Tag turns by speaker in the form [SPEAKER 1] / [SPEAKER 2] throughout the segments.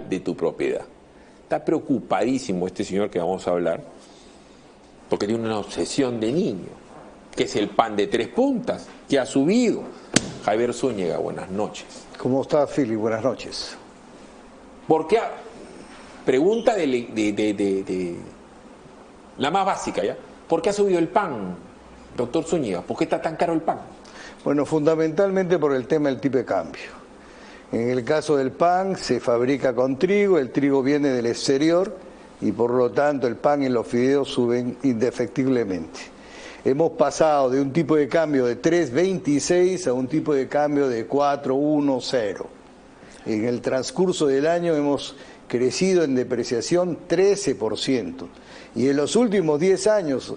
[SPEAKER 1] real de tu propiedad. Está preocupadísimo este señor que vamos a hablar, porque tiene una obsesión de niño, que es el pan de 3 puntas, que ha subido. Javier Zúñiga, buenas noches.
[SPEAKER 2] ¿Cómo está, Philly? Buenas noches.
[SPEAKER 1] ¿Por qué? Pregunta de la más básica, ¿ya? ¿Por qué ha subido el pan, doctor Zúñiga? ¿Por qué está tan caro el pan?
[SPEAKER 2] Bueno, fundamentalmente por el tema del tipo de cambio. En el caso del pan, se fabrica con trigo, el trigo viene del exterior y por lo tanto el pan y los fideos suben indefectiblemente. Hemos pasado de un tipo de cambio de 3.26 a un tipo de cambio de 4.10. En el transcurso del año hemos crecido en depreciación 13%. Y en los últimos 10 años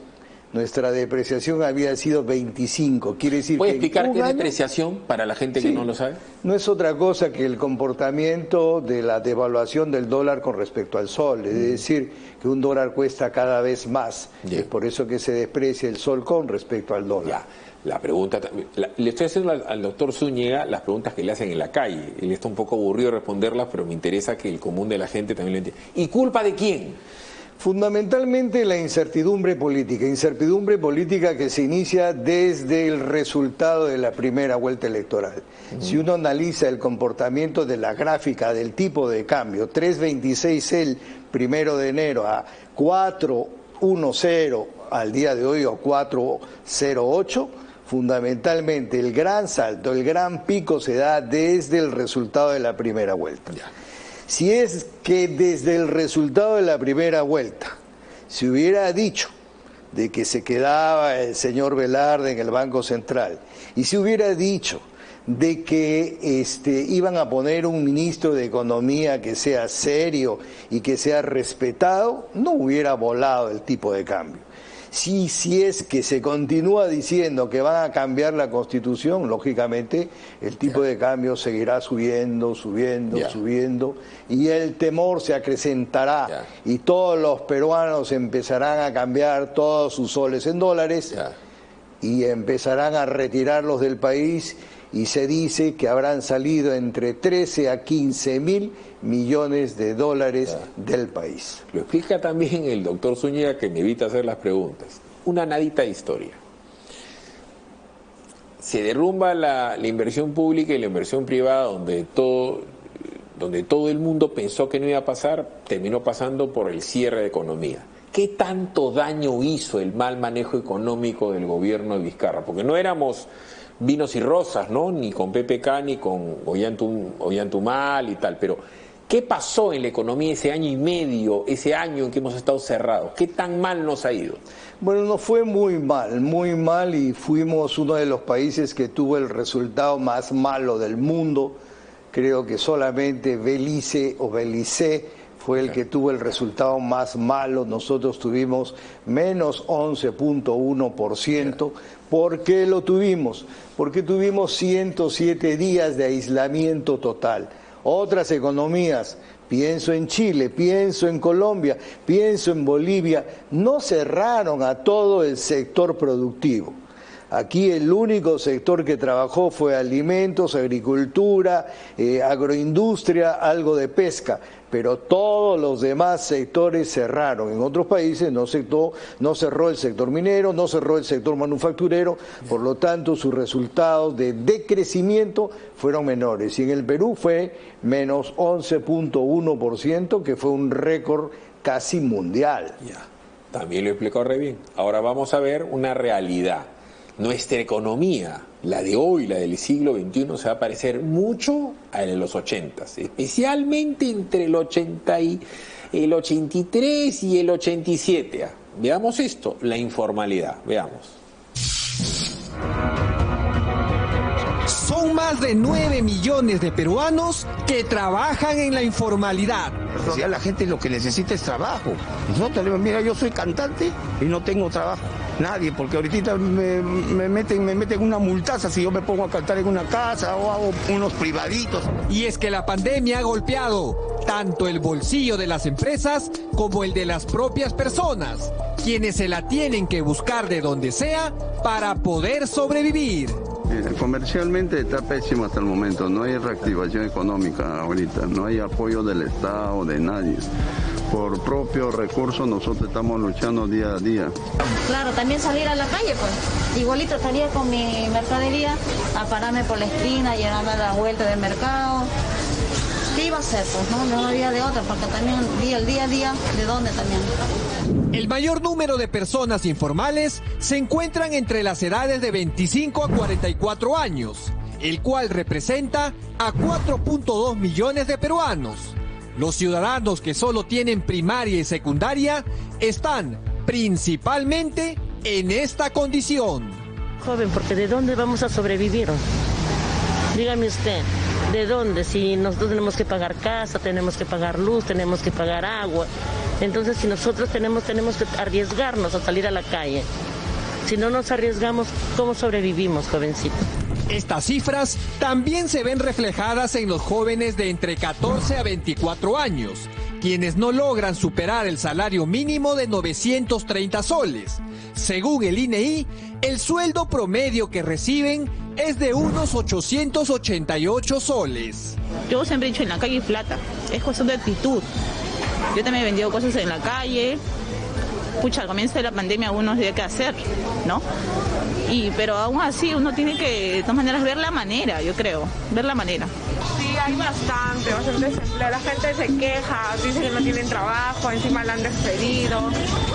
[SPEAKER 2] nuestra depreciación había sido 25. Quiere decir
[SPEAKER 1] ¿Puede
[SPEAKER 2] que
[SPEAKER 1] explicar qué es depreciación para la gente que no lo sabe?
[SPEAKER 2] No es otra cosa que el comportamiento de la devaluación del dólar con respecto al sol. Es decir, que un dólar cuesta cada vez más. Es por eso que se desprecia el sol con respecto al dólar.
[SPEAKER 1] La pregunta, le estoy haciendo al doctor Zúñiga las preguntas que le hacen en la calle. Él está un poco aburrido de responderlas, pero me interesa que el común de la gente también lo entienda. ¿Y culpa de quién?
[SPEAKER 2] Fundamentalmente la incertidumbre política que se inicia desde el resultado de la primera vuelta electoral. Si uno analiza el comportamiento de la gráfica del tipo de cambio, 3.26 el 1 de enero a 4.10 al día de hoy o 4.08, fundamentalmente el gran salto, el gran pico se da desde el resultado de la primera vuelta. Si es que desde el resultado de la primera vuelta se hubiera dicho de que se quedaba el señor Velarde en el Banco Central y se hubiera dicho de que iban a poner un ministro de Economía que sea serio y que sea respetado, no hubiera volado el tipo de cambio. Si es que se continúa diciendo que van a cambiar la Constitución, lógicamente el tipo de cambio seguirá subiendo y el temor se acrecentará y todos los peruanos empezarán a cambiar todos sus soles en dólares y empezarán a retirarlos del país y se dice que habrán salido entre 13 a 15 mil millones de dólares del país.
[SPEAKER 1] Lo explica también el doctor Zúñiga, que me evita hacer las preguntas. Una nadita de historia. Se derrumba la inversión pública y la inversión privada donde todo el mundo pensó que no iba a pasar, terminó pasando por el cierre de economía. ¿Qué tanto daño hizo el mal manejo económico del gobierno de Vizcarra? Porque no éramos vinos y rosas, ¿no? Ni con PPK, ni con Ollantumal y tal, pero ¿qué pasó en la economía ese año y medio, ese año en que hemos estado cerrados? ¿Qué tan mal nos ha ido?
[SPEAKER 2] Bueno, nos fue muy mal y fuimos uno de los países que tuvo el resultado más malo del mundo. Creo que solamente Belice fue el que tuvo el resultado más malo. Nosotros tuvimos menos 11.1%. ¿Por qué lo tuvimos? Porque tuvimos 107 días de aislamiento total. Otras economías, pienso en Chile, pienso en Colombia, pienso en Bolivia, no cerraron a todo el sector productivo. Aquí el único sector que trabajó fue alimentos, agricultura, agroindustria, algo de pesca, pero todos los demás sectores cerraron. En otros países no cerró el sector minero, no cerró el sector manufacturero, por lo tanto sus resultados de decrecimiento fueron menores. Y en el Perú fue menos 11.1%, que fue un récord casi mundial.
[SPEAKER 1] También lo explicó re bien. Ahora vamos a ver una realidad. Nuestra economía, la de hoy, la del siglo XXI, se va a parecer mucho a la de los 80, especialmente entre el 83 y el 87. Veamos esto, la informalidad, veamos.
[SPEAKER 3] Son más de 9 millones de peruanos que trabajan en la informalidad.
[SPEAKER 4] Ya la gente lo que necesita es trabajo. Nosotros le decimos, mira, yo soy cantante y no tengo trabajo. Nadie, porque ahorita me meten una multaza si yo me pongo a cantar en una casa o hago unos privaditos.
[SPEAKER 3] Y es que la pandemia ha golpeado tanto el bolsillo de las empresas como el de las propias personas, quienes se la tienen que buscar de donde sea para poder sobrevivir.
[SPEAKER 5] Comercialmente está pésimo hasta el momento, no hay reactivación económica ahorita, no hay apoyo del Estado, de nadie. Por propios recursos nosotros estamos luchando día a día.
[SPEAKER 6] Claro, también salir a la calle, pues. Igualito salía con mi mercadería a pararme por la esquina, llenarme la vuelta del mercado. ¿Qué iba a hacer? Pues no había de otra, porque también el día a día, ¿de dónde también?
[SPEAKER 3] El mayor número de personas informales se encuentran entre las edades de 25 a 44 años, el cual representa a 4.2 millones de peruanos. Los ciudadanos que solo tienen primaria y secundaria están principalmente en esta condición.
[SPEAKER 7] Joven, porque ¿de dónde vamos a sobrevivir? Dígame usted, ¿de dónde? Si nosotros tenemos que pagar casa, tenemos que pagar luz, tenemos que pagar agua. Entonces, si nosotros tenemos que arriesgarnos a salir a la calle. Si no nos arriesgamos, ¿cómo sobrevivimos, jovencito?
[SPEAKER 3] Estas cifras también se ven reflejadas en los jóvenes de entre 14 a 24 años, quienes no logran superar el salario mínimo de 930 soles. Según el INEI, el sueldo promedio que reciben es de unos 888 soles.
[SPEAKER 8] Yo siempre he dicho, en la calle hay plata, es cuestión de actitud. Yo también he vendido cosas en la calle. Pucha, al comienzo de la pandemia uno no sabía qué hacer, ¿no? Pero aún así uno tiene que, de todas maneras, ver la manera, yo creo, ver la manera.
[SPEAKER 9] Sí, hay bastante desempleo. La gente se queja, dice que no tienen trabajo, encima la han despedido.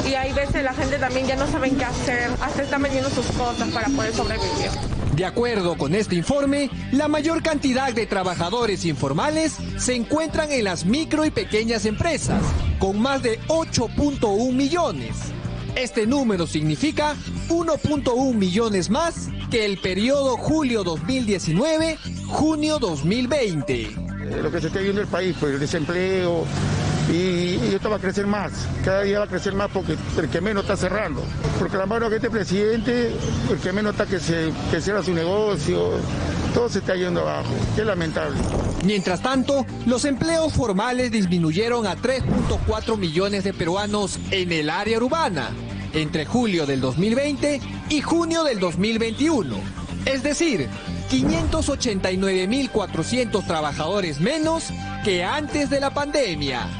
[SPEAKER 9] Y hay veces la gente también ya no saben qué hacer, hasta están vendiendo sus cosas para poder sobrevivir.
[SPEAKER 3] De acuerdo con este informe, la mayor cantidad de trabajadores informales se encuentran en las micro y pequeñas empresas, con más de 8.1 millones. Este número significa 1.1 millones más que el periodo julio 2019-junio 2020.
[SPEAKER 4] Lo que se está viendo en el país, pues el desempleo, y esto va a crecer más, cada día va a crecer más porque el que menos está cerrando, porque la mano que este presidente, el que menos está que cierra su negocio, todo se está yendo abajo, qué lamentable.
[SPEAKER 3] Mientras tanto, los empleos formales disminuyeron a 3.4 millones de peruanos en el área urbana, entre julio del 2020 y junio del 2021, es decir, 589.400 trabajadores menos que antes de la pandemia.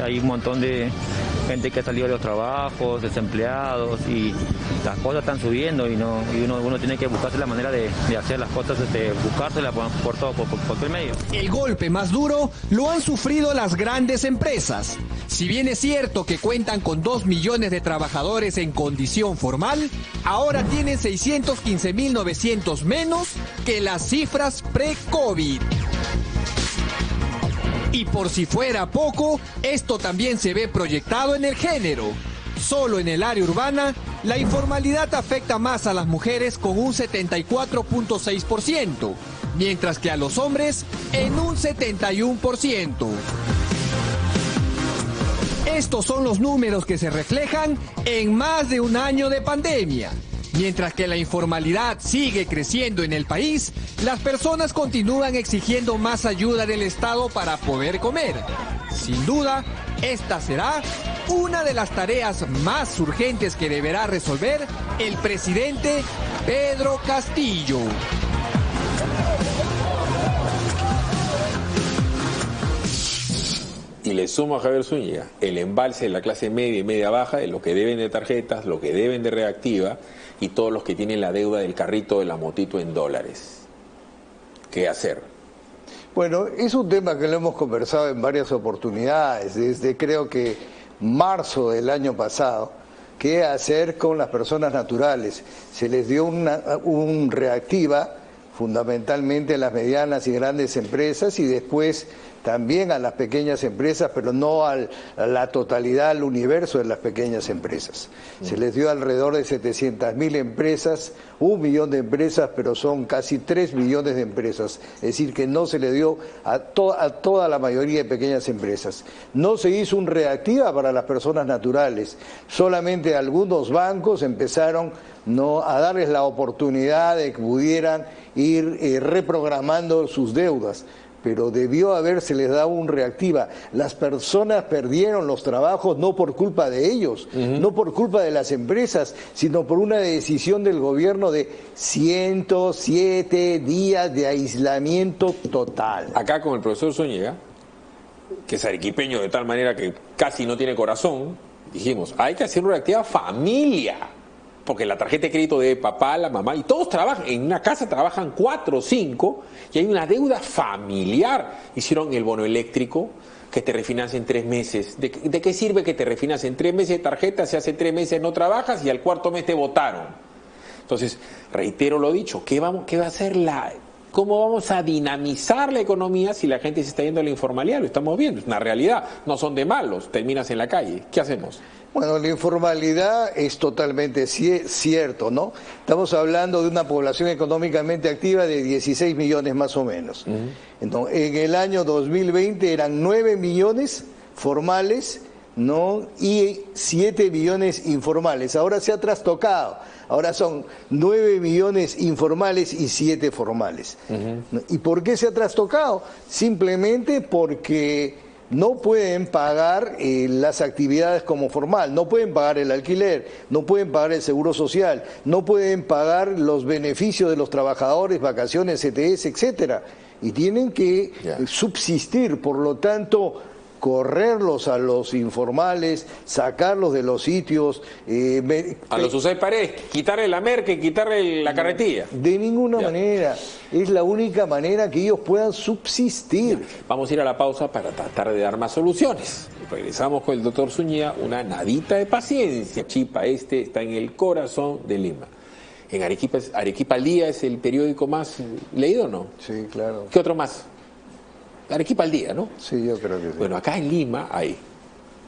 [SPEAKER 10] Hay un montón de gente que ha salido de los trabajos, desempleados, y las cosas están subiendo y uno tiene que buscarse la manera de hacer las cosas, buscárselas por cualquier medio.
[SPEAKER 3] El golpe más duro lo han sufrido las grandes empresas. Si bien es cierto que cuentan con 2 millones de trabajadores en condición formal, ahora tienen 615.900 menos que las cifras pre-COVID. Y por si fuera poco, esto también se ve proyectado en el género. Solo en el área urbana, la informalidad afecta más a las mujeres con un 74.6%, mientras que a los hombres en un 71%. Estos son los números que se reflejan en más de un año de pandemia. Mientras que la informalidad sigue creciendo en el país, las personas continúan exigiendo más ayuda del Estado para poder comer. Sin duda, esta será una de las tareas más urgentes que deberá resolver el presidente Pedro Castillo.
[SPEAKER 1] Y le sumo a Javier Zúñiga el embalse de la clase media y media baja, de lo que deben de tarjetas, lo que deben de reactiva, y todos los que tienen la deuda del carrito de la motito en dólares. ¿Qué hacer?
[SPEAKER 2] Bueno, es un tema que lo hemos conversado en varias oportunidades, desde creo que marzo del año pasado. ¿Qué hacer con las personas naturales? Se les dio un reactiva fundamentalmente a las medianas y grandes empresas y después también a las pequeñas empresas, pero no a la totalidad, al universo de las pequeñas empresas. Se les dio alrededor de 700.000 empresas, 1 millón de empresas, pero son casi 3 millones de empresas. Es decir, que no se le dio a toda la mayoría de pequeñas empresas. No se hizo un reactiva para las personas naturales. Solamente algunos bancos empezaron a darles la oportunidad de que pudieran ir reprogramando sus deudas. pero debió habérseles dado un reactiva. Las personas perdieron los trabajos no por culpa de ellos, no por culpa de las empresas, sino por una decisión del gobierno de 107 días de aislamiento total.
[SPEAKER 1] Acá con el profesor Zúñiga, que es arequipeño de tal manera que casi no tiene corazón, dijimos, hay que hacer una reactiva familia. Porque la tarjeta de crédito de papá, la mamá, y todos trabajan, en una casa trabajan 4 o 5, y hay una deuda familiar. Hicieron el bono eléctrico, que te refinancian en 3 meses. ¿De qué sirve que te refinancien en 3 meses de tarjeta si hace 3 meses no trabajas y al cuarto mes te votaron? Entonces, reitero lo dicho, ¿qué va a hacer ¿cómo vamos a dinamizar la economía si la gente se está yendo a la informalidad? Lo estamos viendo, es una realidad, no son de malos, terminas en la calle. ¿Qué hacemos?
[SPEAKER 2] Bueno, la informalidad es totalmente cierto, ¿no? Estamos hablando de una población económicamente activa de 16 millones más o menos. Entonces, en el año 2020 eran 9 millones formales, ¿no? Y 7 millones informales. Ahora se ha trastocado. Ahora son 9 millones informales y 7 formales. ¿Y por qué se ha trastocado? Simplemente porque no pueden pagar las actividades como formal, no pueden pagar el alquiler, no pueden pagar el seguro social, no pueden pagar los beneficios de los trabajadores, vacaciones, CTS, etcétera, y tienen que subsistir. Por lo tanto, correrlos a los informales, sacarlos de los sitios.
[SPEAKER 1] A los Usay Paredes, quitarle la merca y quitarle la carretilla.
[SPEAKER 2] De ninguna manera. Es la única manera que ellos puedan subsistir.
[SPEAKER 1] Vamos a ir a la pausa para tratar de dar más soluciones. Regresamos con el doctor Zúñiga, una nadita de paciencia. Chipa, está en el corazón de Lima. En Arequipa al Día es el periódico más leído, ¿no?
[SPEAKER 2] Sí, claro.
[SPEAKER 1] ¿Qué otro más? Arequipa al Día, ¿no?
[SPEAKER 2] Sí, yo creo que sí.
[SPEAKER 1] Bueno, acá en Lima hay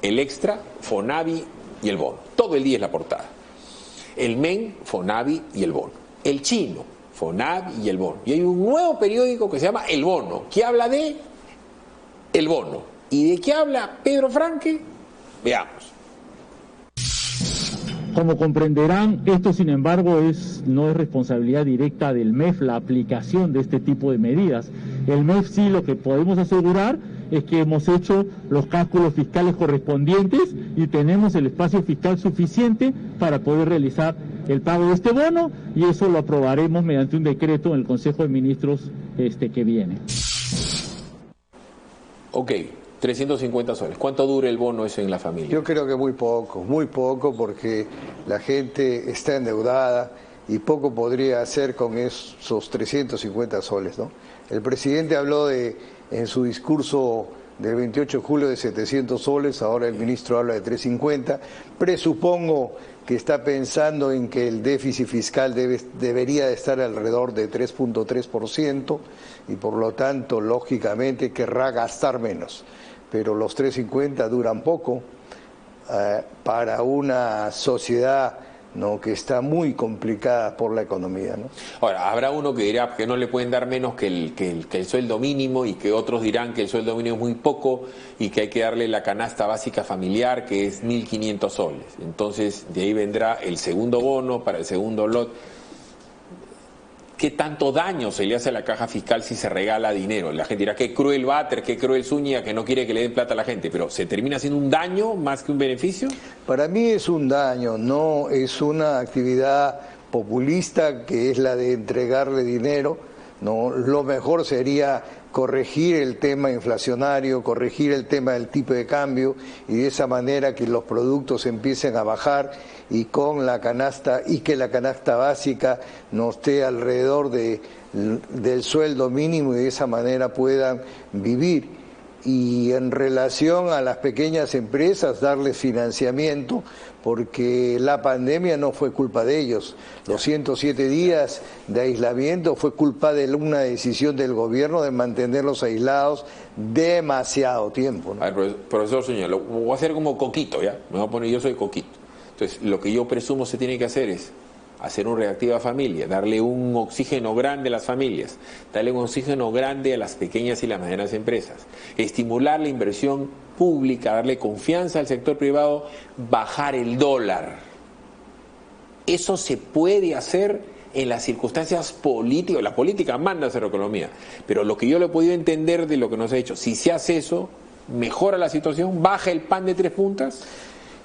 [SPEAKER 1] el Extra, Fonavi y el Bono. Todo el día es la portada. El Men, Fonavi y el Bono. El Chino, Fonavi y el Bono. Y hay un nuevo periódico que se llama El Bono, que habla de el bono. ¿Y de qué habla Pedro Franque? Veamos.
[SPEAKER 11] Como comprenderán, esto sin embargo no es responsabilidad directa del MEF la aplicación de este tipo de medidas. El MEF sí, lo que podemos asegurar es que hemos hecho los cálculos fiscales correspondientes y tenemos el espacio fiscal suficiente para poder realizar el pago de este bono, y eso lo aprobaremos mediante un decreto en el Consejo de Ministros que viene.
[SPEAKER 1] Ok. 350 soles. ¿Cuánto dura el bono eso en la familia?
[SPEAKER 2] Yo creo que muy poco, porque la gente está endeudada y poco podría hacer con esos 350 soles, ¿no? El presidente habló en su discurso del 28 de julio de 700 soles, ahora el ministro habla de 350. Presupongo que está pensando en que el déficit fiscal debería de estar alrededor de 3.3% y por lo tanto, lógicamente, querrá gastar menos. Pero los 350 duran poco para una sociedad, ¿no?, que está muy complicada por la economía, ¿no?
[SPEAKER 1] Ahora, habrá uno que dirá que no le pueden dar menos que el sueldo mínimo, y que otros dirán que el sueldo mínimo es muy poco y que hay que darle la canasta básica familiar, que es 1.500 soles. Entonces, de ahí vendrá el segundo bono para el segundo lot. ¿Qué tanto daño se le hace a la caja fiscal si se regala dinero? La gente dirá, qué cruel Bater, qué cruel Zúñiga, que no quiere que le den plata a la gente, pero ¿se termina siendo un daño más que un beneficio?
[SPEAKER 2] Para mí es un daño, no es una actividad populista que es la de entregarle dinero, ¿no? Lo mejor sería corregir el tema inflacionario, corregir el tema del tipo de cambio, y de esa manera que los productos empiecen a bajar y con la canasta, y que la canasta básica no esté alrededor del sueldo mínimo, y de esa manera puedan vivir. Y en relación a las pequeñas empresas, darles financiamiento, porque la pandemia no fue culpa de ellos. Los 107 días de aislamiento fue culpa de una decisión del gobierno de mantenerlos aislados demasiado tiempo, ¿no?
[SPEAKER 1] A ver, profesor Zúñiga, lo voy a hacer como Coquito, ¿ya? Me voy a poner, yo soy Coquito. Entonces, lo que yo presumo se tiene que hacer es hacer un reactiva familia, darle un oxígeno grande a las familias, darle un oxígeno grande a las pequeñas y las medianas empresas, estimular la inversión pública, darle confianza al sector privado, bajar el dólar. Eso se puede hacer en las circunstancias políticas. La política manda a hacer economía, pero lo que yo le he podido entender de lo que nos ha dicho, si se hace eso, mejora la situación, baja el pan de 3 puntas.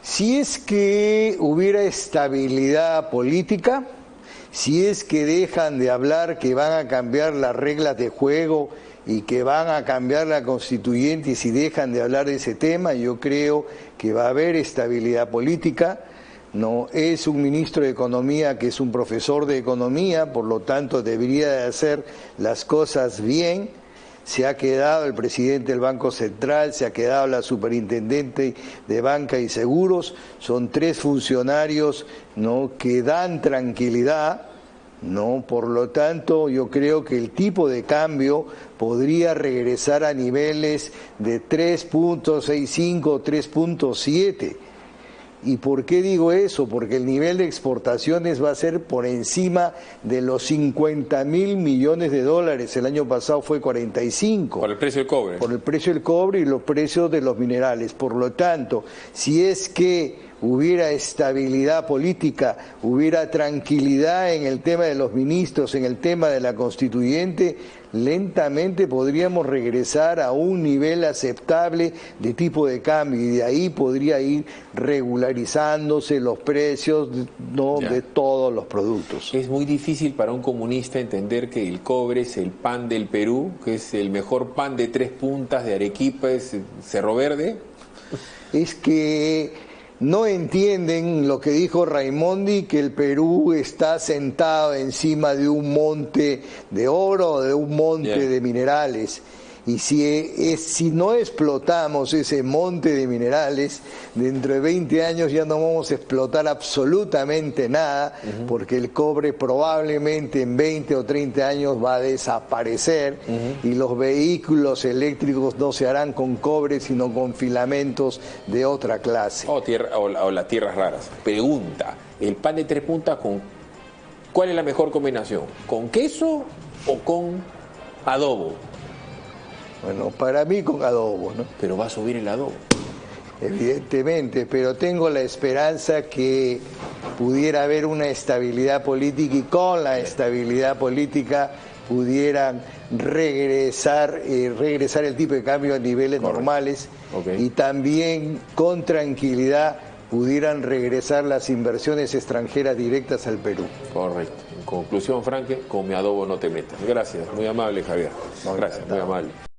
[SPEAKER 2] Si es que hubiera estabilidad política, si es que dejan de hablar que van a cambiar las reglas de juego y que van a cambiar la constituyente, y si dejan de hablar de ese tema, yo creo que va a haber estabilidad política. No es un ministro de Economía que es un profesor de Economía, por lo tanto debería de hacer las cosas bien. Se ha quedado el presidente del Banco Central, se ha quedado la superintendente de Banca y Seguros, son 3 funcionarios, ¿no?, que dan tranquilidad, ¿no? Por lo tanto, yo creo que el tipo de cambio podría regresar a niveles de 3.65, 3.7. ¿Y por qué digo eso? Porque el nivel de exportaciones va a ser por encima de los 50.000 millones de dólares. El año pasado fue 45.
[SPEAKER 1] Por el precio del cobre.
[SPEAKER 2] Por el precio del cobre y los precios de los minerales. Por lo tanto, si es que hubiera estabilidad política, hubiera tranquilidad en el tema de los ministros, en el tema de la constituyente, lentamente podríamos regresar a un nivel aceptable de tipo de cambio y de ahí podría ir regularizándose los precios, ¿no?, de todos los productos.
[SPEAKER 1] Es muy difícil para un comunista entender que el cobre es el pan del Perú, que es el mejor pan de 3 puntas de Arequipa, es Cerro Verde.
[SPEAKER 2] Es que no entienden lo que dijo Raimondi, que el Perú está sentado encima de un monte de oro o de un monte de minerales. Y si no explotamos ese monte de minerales, dentro de 20 años ya no vamos a explotar absolutamente nada, porque el cobre probablemente en 20 o 30 años va a desaparecer y los vehículos eléctricos no se harán con cobre, sino con filamentos de otra clase.
[SPEAKER 1] O las tierras raras. Pregunta, ¿el pan de 3 puntas cuál es la mejor combinación? ¿Con queso o con adobo?
[SPEAKER 2] Bueno, para mí con adobo, ¿no?
[SPEAKER 1] Pero va a subir el adobo.
[SPEAKER 2] Evidentemente, pero tengo la esperanza que pudiera haber una estabilidad política y con la estabilidad política pudieran regresar el tipo de cambio a niveles normales y también con tranquilidad pudieran regresar las inversiones extranjeras directas al Perú.
[SPEAKER 1] Correcto. En conclusión, Franque, con mi adobo no te metas. Gracias, muy amable, Javier. Gracias, muy amable.